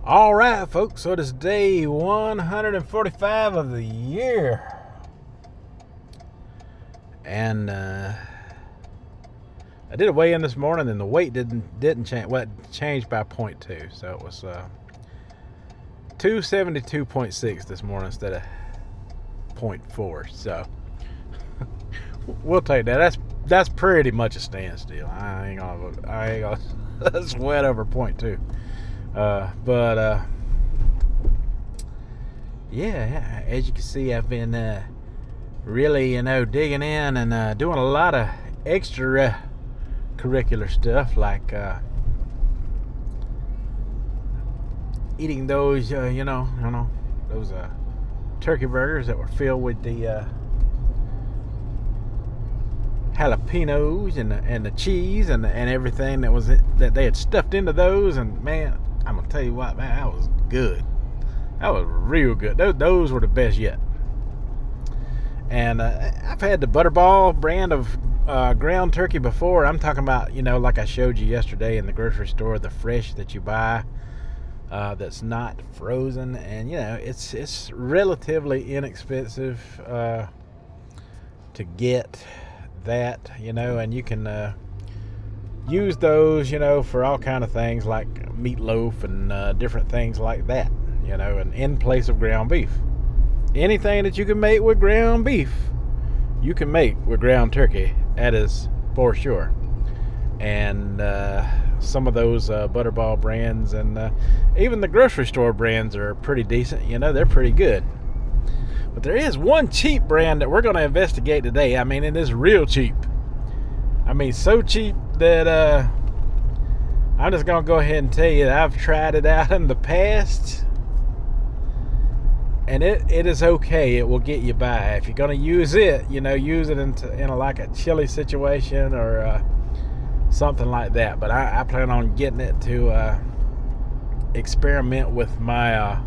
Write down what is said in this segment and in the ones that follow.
All right, folks, so it is day 145 of the year. And I did a weigh-in this morning, and the weight didn't change. Well, it changed by 0.2, so it was 272.6 this morning instead of 0.4. So we'll take that. That's pretty much a standstill. I ain't gonna sweat over 0.2. Yeah, as you can see, I've been really, digging in and doing a lot of extra curricular stuff, like eating those, those turkey burgers that were filled with the jalapenos and the cheese and everything that they had stuffed into those. And man, I'm gonna tell you what, man, that was good. That was real good. Those were the best yet. And I've had the Butterball brand of ground turkey before. I'm talking about, like I showed you yesterday in the grocery store, the fresh that you buy that's not frozen. And it's relatively inexpensive to get that, and you can use those, for all kind of things like meatloaf and different things like that, and in place of ground beef. Anything that you can make with ground beef, you can make with ground turkey. That is for sure. And some of those Butterball brands and even the grocery store brands are pretty decent. They're pretty good. But there is one cheap brand that we're going to investigate today. I mean, it is real cheap. I mean, so cheap that I'm just going to go ahead and tell you that I've tried it out in the past. And it is okay. It will get you by. If you're going to use it, use it in like a chili situation or something like that. But I plan on getting it to experiment with my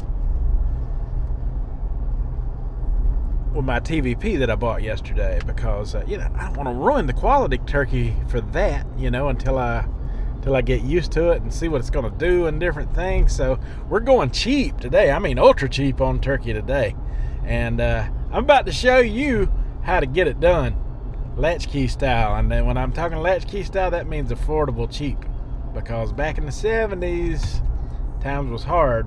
TVP that I bought yesterday, because I don't want to ruin the quality turkey for that, until I get used to it and see what it's going to do and different things. So we're going cheap today. I mean, ultra cheap on turkey today. And I'm about to show you how to get it done latchkey style. And then when I'm talking latchkey style, that means affordable cheap, because back in the 70s, times was hard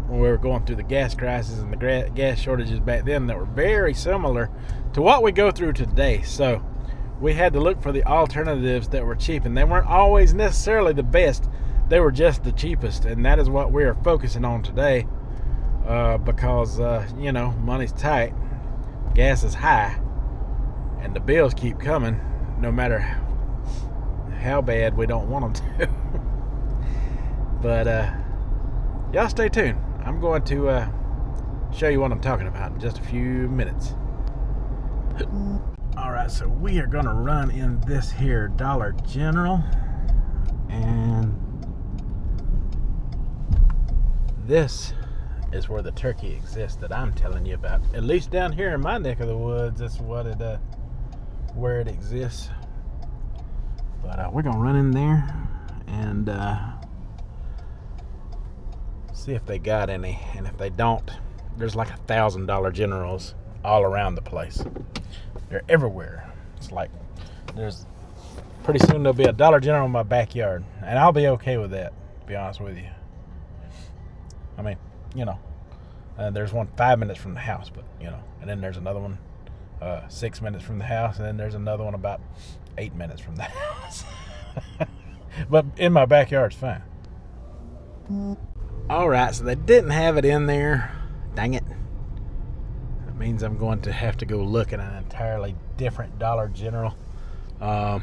when we were going through the gas crisis and the gas shortages back then that were very similar to what we go through today. So we had to look for the alternatives that were cheap, and they weren't always necessarily the best. They were just the cheapest, and that is what we are focusing on today, because money's tight, gas is high, and the bills keep coming no matter how bad we don't want them to. But y'all stay tuned. I'm going to show you what I'm talking about in just a few minutes. Alright, so we are going to run in this here Dollar General, and this is where the turkey exists that I'm telling you about. At least down here in my neck of the woods, that's where it exists. But we're going to run in there and see if they got any, and if they don't, there's like $1,000 Generals all around the place. They're everywhere. It's like there's pretty soon there'll be a Dollar General in my backyard, and I'll be okay with that, to be honest with you. I mean, there's one 5 minutes from the house, but and then there's another one 6 minutes from the house, and then there's another one about 8 minutes from the house. But in my backyard's fine. Alright, so they didn't have it in there. Dang it. That means I'm going to have to go look at an entirely different Dollar General. That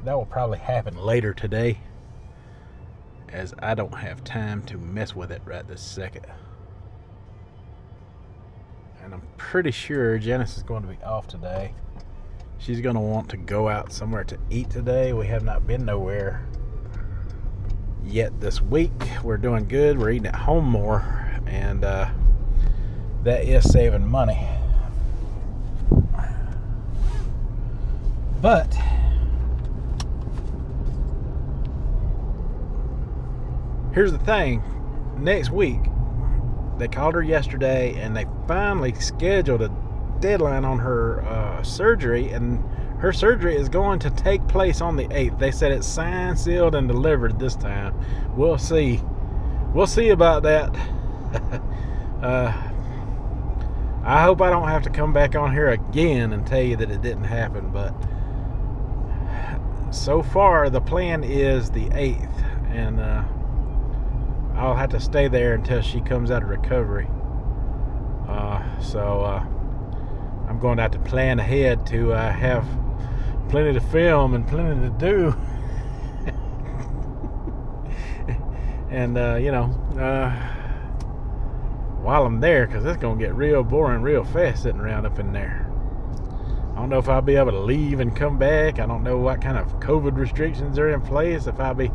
will probably happen later today, as I don't have time to mess with it right this second. And I'm pretty sure Janice is going to be off today. She's going to want to go out somewhere to eat today. We have not been nowhere yet this week. We're doing good. We're eating at home more, and that is saving money. But, here's the thing. Next week, they called her yesterday, and they finally scheduled a deadline on her surgery, and her surgery is going to take place on the 8th. They said it's signed, sealed, and delivered this time. We'll see. We'll see about that. I hope I don't have to come back on here again and tell you that it didn't happen, but so far the plan is the 8th, and I'll have to stay there until she comes out of recovery. So I'm going to have to plan ahead to have plenty to film and plenty to do. And while I'm there, because it's going to get real boring real fast sitting around up in there. I don't know if I'll be able to leave and come back. I don't know what kind of COVID restrictions are in place, if I'll be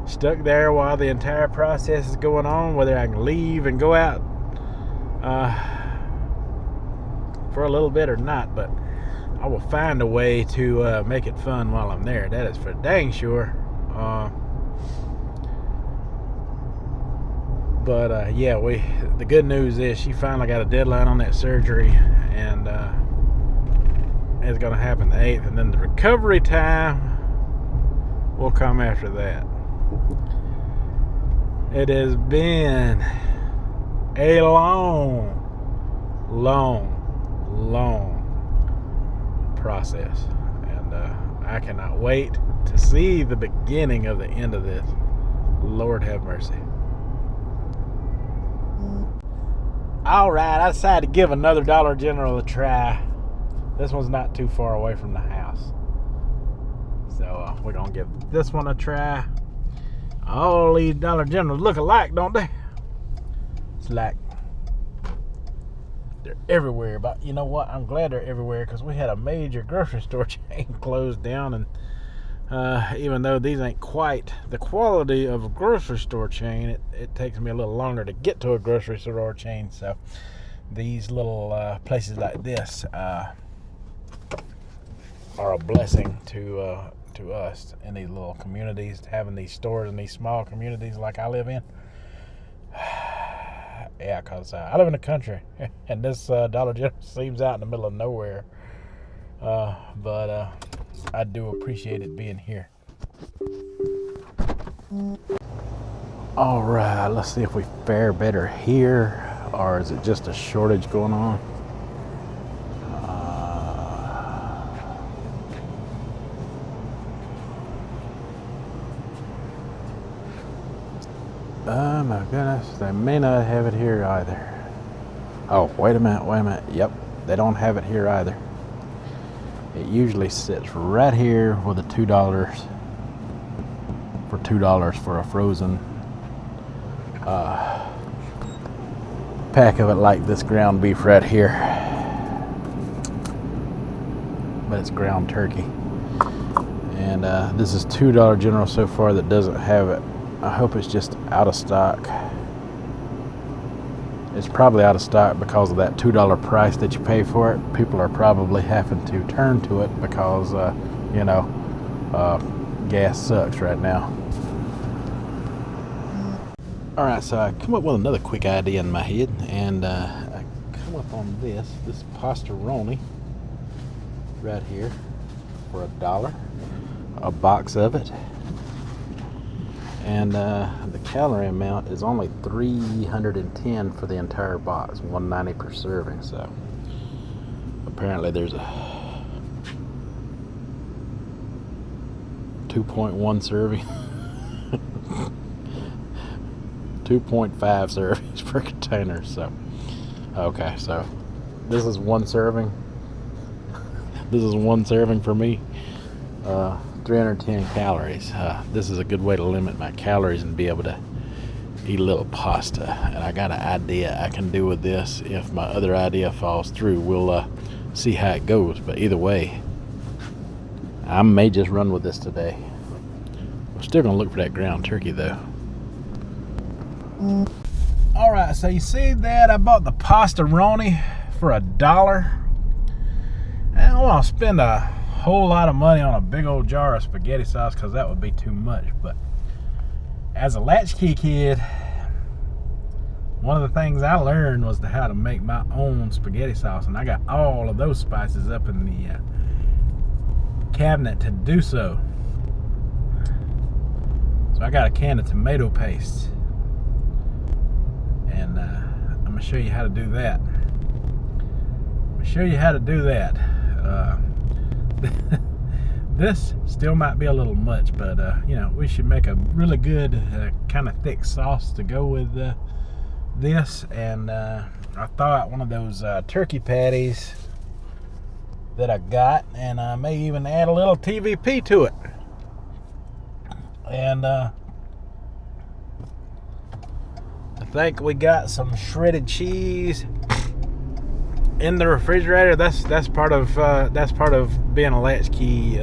stuck there while the entire process is going on, whether I can leave and go out for a little bit or not. But I will find a way to make it fun while I'm there. That is for dang sure. But yeah, the good news is she finally got a deadline on that surgery, and it's going to happen the 8th, and then the recovery time will come after that. It has been a long process, and I cannot wait to see the beginning of the end of this. Lord have mercy. Alright, I decided to give another Dollar General a try. This one's not too far away from the house, so we're going to give this one a try. All these Dollar Generals look alike, don't they? It's like they're everywhere, but you know what? I'm glad they're everywhere, because we had a major grocery store chain closed down, and even though these ain't quite the quality of a grocery store chain, it takes me a little longer to get to a grocery store chain. So these little places like this are a blessing to us in these little communities, having these stores in these small communities like I live in. Yeah, because I live in the country, and this Dollar General seems out in the middle of nowhere. But I do appreciate it being here. All right, let's see if we fare better here, or is it just a shortage going on? Oh my goodness, they may not have it here either. Oh, wait a minute. Yep, they don't have it here either. It usually sits right here with a $2 for $2 for a frozen pack of it, like this ground beef right here. But it's ground turkey. And this is $2 General so far that doesn't have it. I hope it's just out of stock. It's probably out of stock because of that $2 price that you pay for it. People are probably having to turn to it because, gas sucks right now. All right, so I come up with another quick idea in my head, and I come up on this Pollotarian right here for $1, a box of it. And the calorie amount is only 310 for the entire box, 190 per serving. So apparently there's a 2.1 serving, 2.5 servings per container. So okay, so this is one serving. This is one serving for me. 310 calories. This is a good way to limit my calories and be able to eat a little pasta. And I got an idea I can do with this. If my other idea falls through, we'll see how it goes. But either way, I may just run with this today. I'm still gonna look for that ground turkey though. All right, so you see that I bought the Pollotarian for $1. And I want to spend a whole lot of money on a big old jar of spaghetti sauce, because that would be too much. But as a latchkey kid, one of the things I learned was how to make my own spaghetti sauce, and I got all of those spices up in the cabinet to do so. So I got a can of tomato paste, and I'm gonna show you how to do that. This still might be a little much, but you know, we should make a really good kind of thick sauce to go with this. And I thought one of those turkey patties that I got, and I may even add a little TVP to it. And I think we got some shredded cheese in the refrigerator. That's part of being a latchkey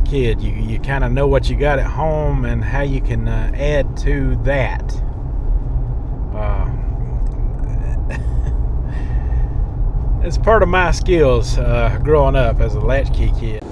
kid. You kind of know what you got at home and how you can add to that. It's part of my skills growing up as a latchkey kid.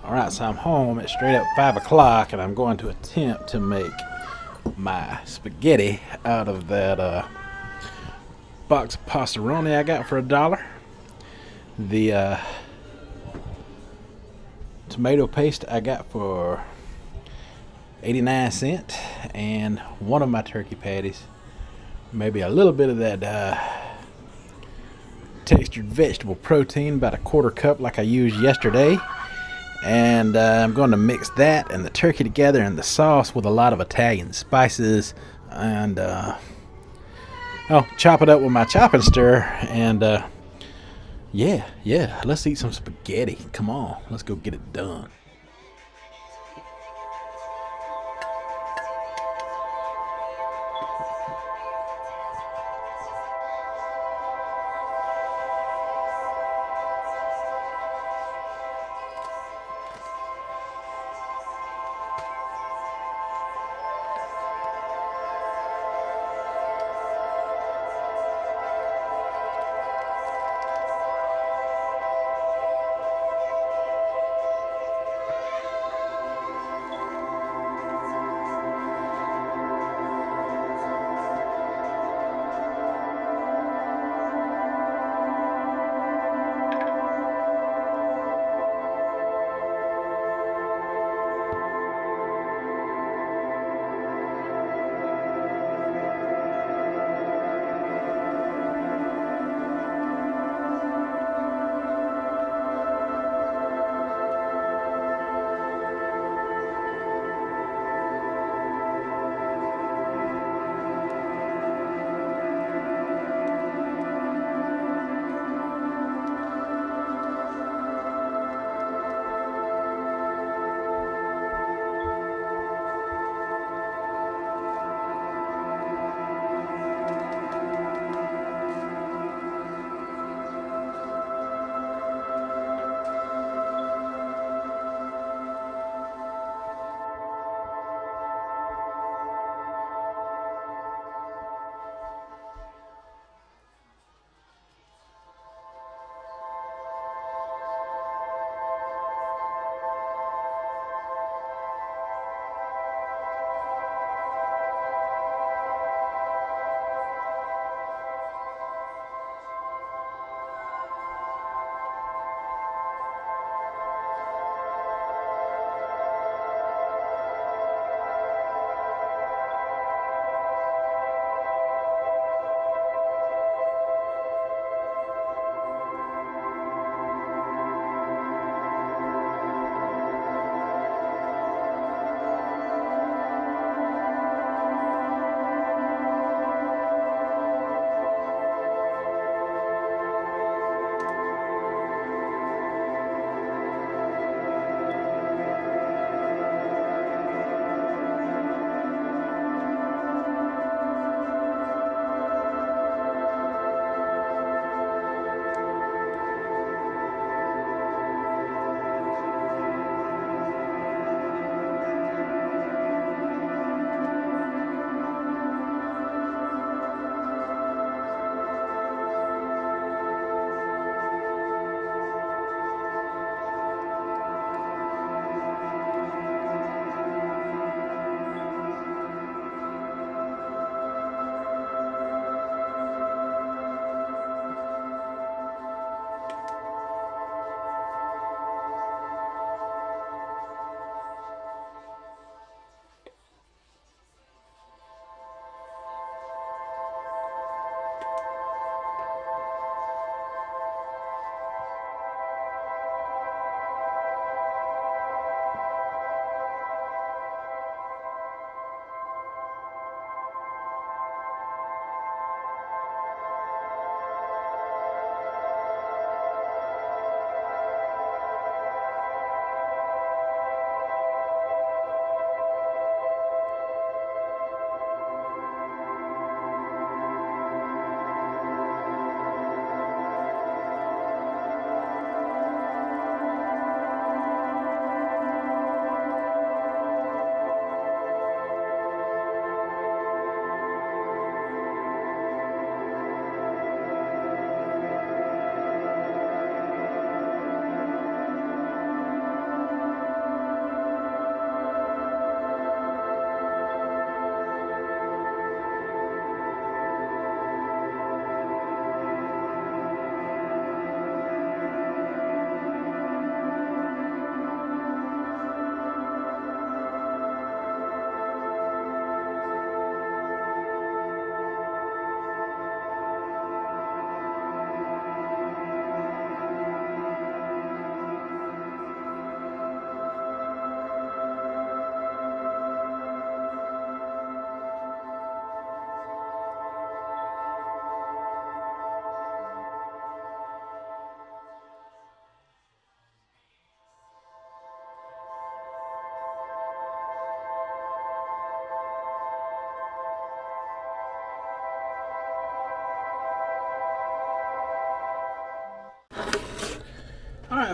Alright, so I'm home at straight up 5 o'clock, and I'm going to attempt to make my spaghetti out of that box of pastaroni I got for $1. The tomato paste I got for 89 cents, and one of my turkey patties, maybe a little bit of that textured vegetable protein, about a quarter cup like I used yesterday. And I'm going to mix that and the turkey together in the sauce with a lot of Italian spices, and I'll chop it up with my chopping stir. And yeah, let's eat some spaghetti. Come on, let's go get it done.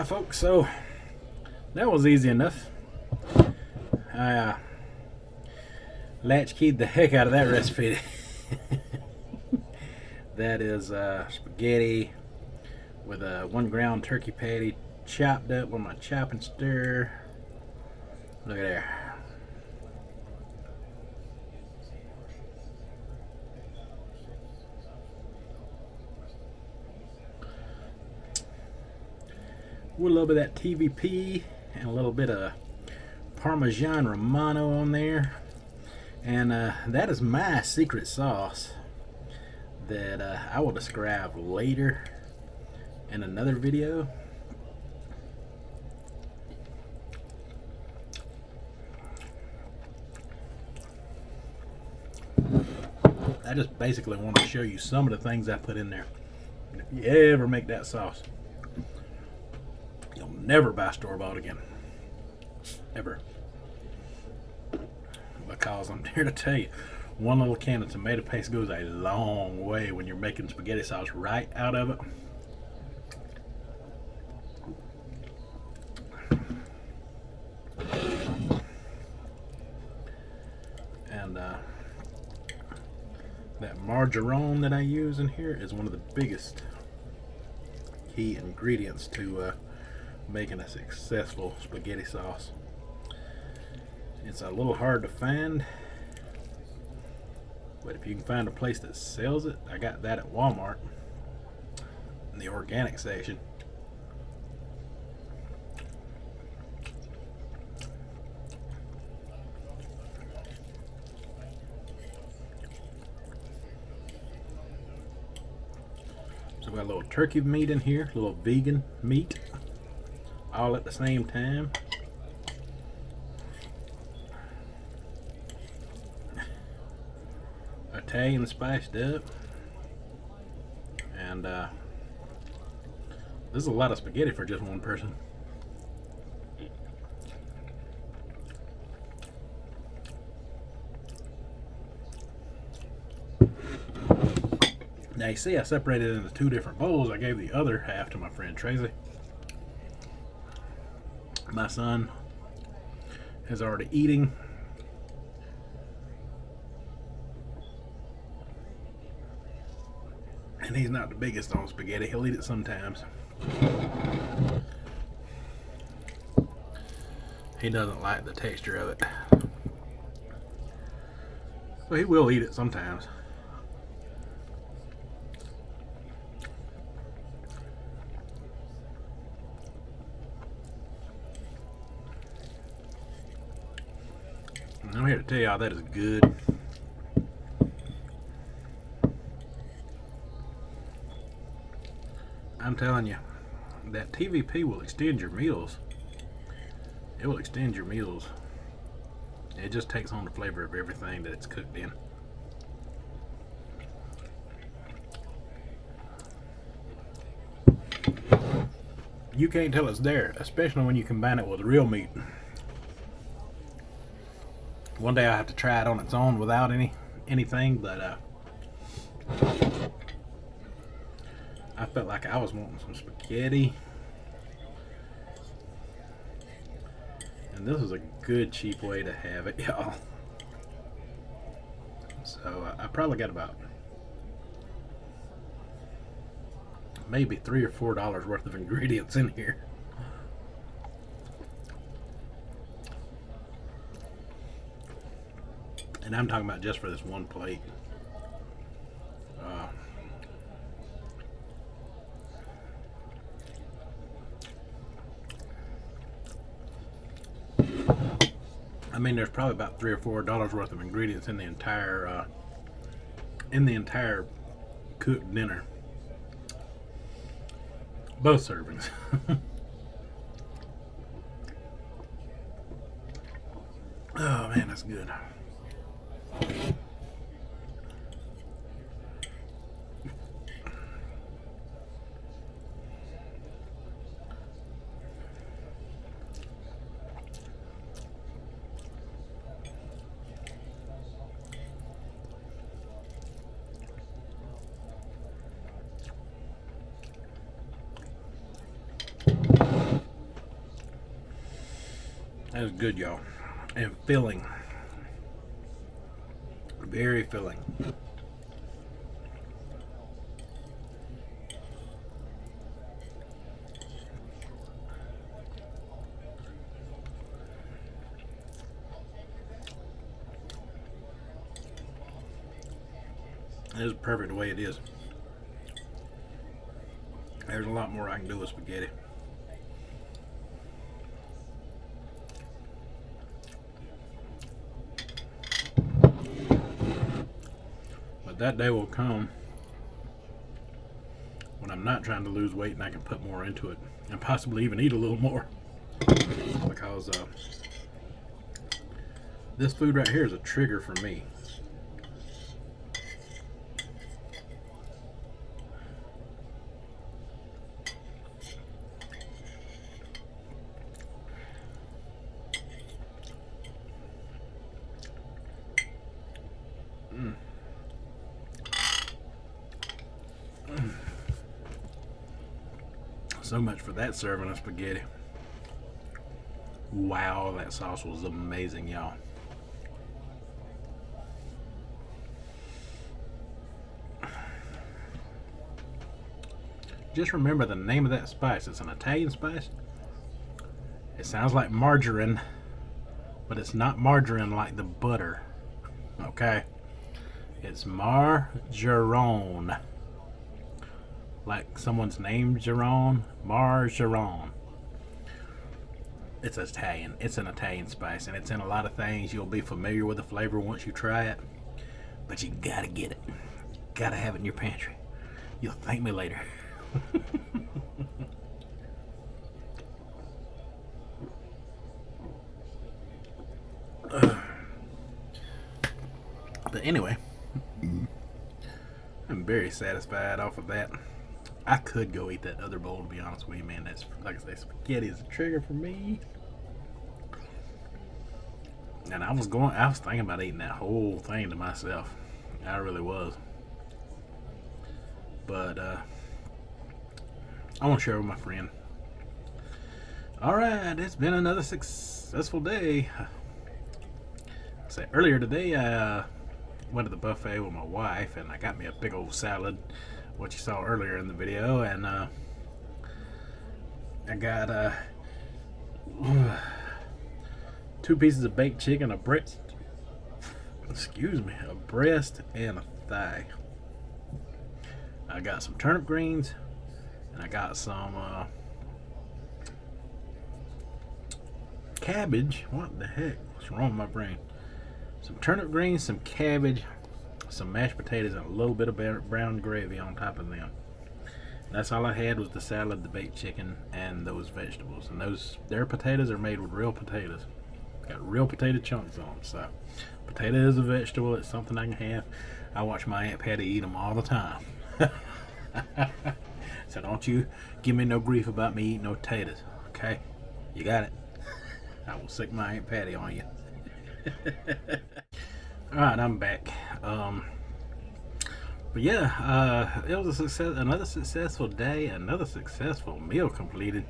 Alright folks, so that was easy enough. I latchkeyed the heck out of that recipe. That is spaghetti with a 1 ground turkey patty chopped up with my chop and stir. Look at there. With a little bit of that TVP and a little bit of Parmesan Romano on there. And that is my secret sauce that I will describe later in another video. I just basically want to show you some of the things I put in there. And if you ever make that sauce, you'll never buy store-bought again. Ever. Because I'm here to tell you, one little can of tomato paste goes a long way when you're making spaghetti sauce right out of it. And that margarine that I use in here is one of the biggest key ingredients to making a successful spaghetti sauce. It's a little hard to find, but if you can find a place that sells it, I got that at Walmart in the organic section. So we got a little turkey meat in here, a little vegan meat, all at the same time. Italian spiced up, and this is a lot of spaghetti for just one person. Now you see I separated it into 2 different bowls. I gave the other half to my friend Tracy. My son is already eating. And he's not the biggest on spaghetti. He'll eat it sometimes. He doesn't like the texture of it. But he will eat it sometimes. And I'm here to tell y'all that is good. I'm telling you, that TVP will extend your meals. It will extend your meals. It just takes on the flavor of everything that it's cooked in. You can't tell it's there, especially when you combine it with real meat. One day I'll have to try it on its own without anything, but I felt like I was wanting some spaghetti, and this is a good cheap way to have it, y'all. So I probably got about maybe $3 or $4 worth of ingredients in here. And I'm talking about just for this one plate. I mean, there's probably about $3 or $4 worth of ingredients in the entire cooked dinner. Both servings. Oh man, that's good. That's good, y'all. And filling. Very filling. It is perfect the way it is. There's a lot more I can do with spaghetti. But that day will come when I'm not trying to lose weight and I can put more into it and possibly even eat a little more. Because this food right here is a trigger for me. So much for that serving of spaghetti. Wow, that sauce was amazing, y'all. Just remember the name of that spice. It's an Italian spice. It sounds like margarine, but it's not margarine like the butter. Okay? It's margarone. Like someone's name, Jerome. Margarone. It's Italian. It's an Italian spice, and it's in a lot of things. You'll be familiar with the flavor once you try it, but you gotta get it. Gotta have it in your pantry. You'll thank me later. But anyway, I'm very satisfied off of that. I could go eat that other bowl, to be honest with you, man. That's, like I say, spaghetti is a trigger for me. And I was thinking about eating that whole thing to myself. I really was. But I want to share with my friend. Alright, it's been another successful day. So earlier today, I went to the buffet with my wife, and I got me a big old salad, what you saw earlier in the video, and I got 2 pieces of baked chicken, a breast and a thigh. I got some turnip greens, and I got some cabbage. What the heck? What's wrong with my brain? Some turnip greens, some cabbage, some mashed potatoes, and a little bit of brown gravy on top of them. And that's all I had was the salad, the baked chicken, and those vegetables. And their potatoes are made with real potatoes. Got real potato chunks on them. So, potato is a vegetable. It's something I can have. I watch my Aunt Patty eat them all the time. So don't you give me no grief about me eating no potatoes. Okay? You got it. I will sick my Aunt Patty on you. Alright, I'm back. But yeah, it was another successful day, another successful meal completed.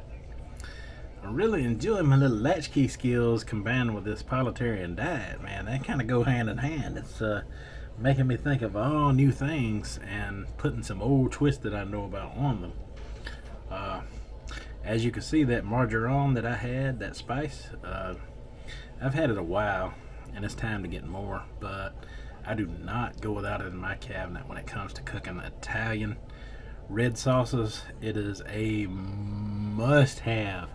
I'm really enjoying my little latchkey skills combined with this Pollotarian diet, man. They kind of go hand in hand. It's making me think of all new things and putting some old twists that I know about on them. As you can see, that margarine that I had, that spice, I've had it a while, and it's time to get more, but I do not go without it in my cabinet when it comes to cooking Italian red sauces. It is a must-have.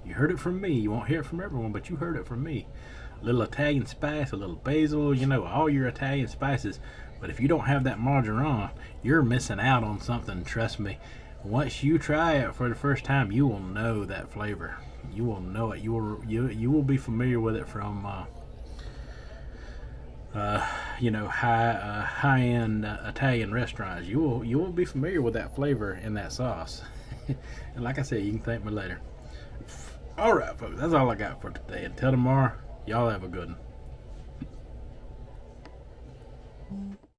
You heard it from me. You won't hear it from everyone, but you heard it from me. A little Italian spice, a little basil, you know, all your Italian spices. But if you don't have that margarine, you're missing out on something, trust me. Once you try it for the first time, you will know that flavor. You will know it. You will be familiar with it from you know, high-end Italian restaurants. You will be familiar with that flavor in that sauce. And like I said, you can thank me later. All right, folks, that's all I got for today. Until tomorrow, y'all have a good one.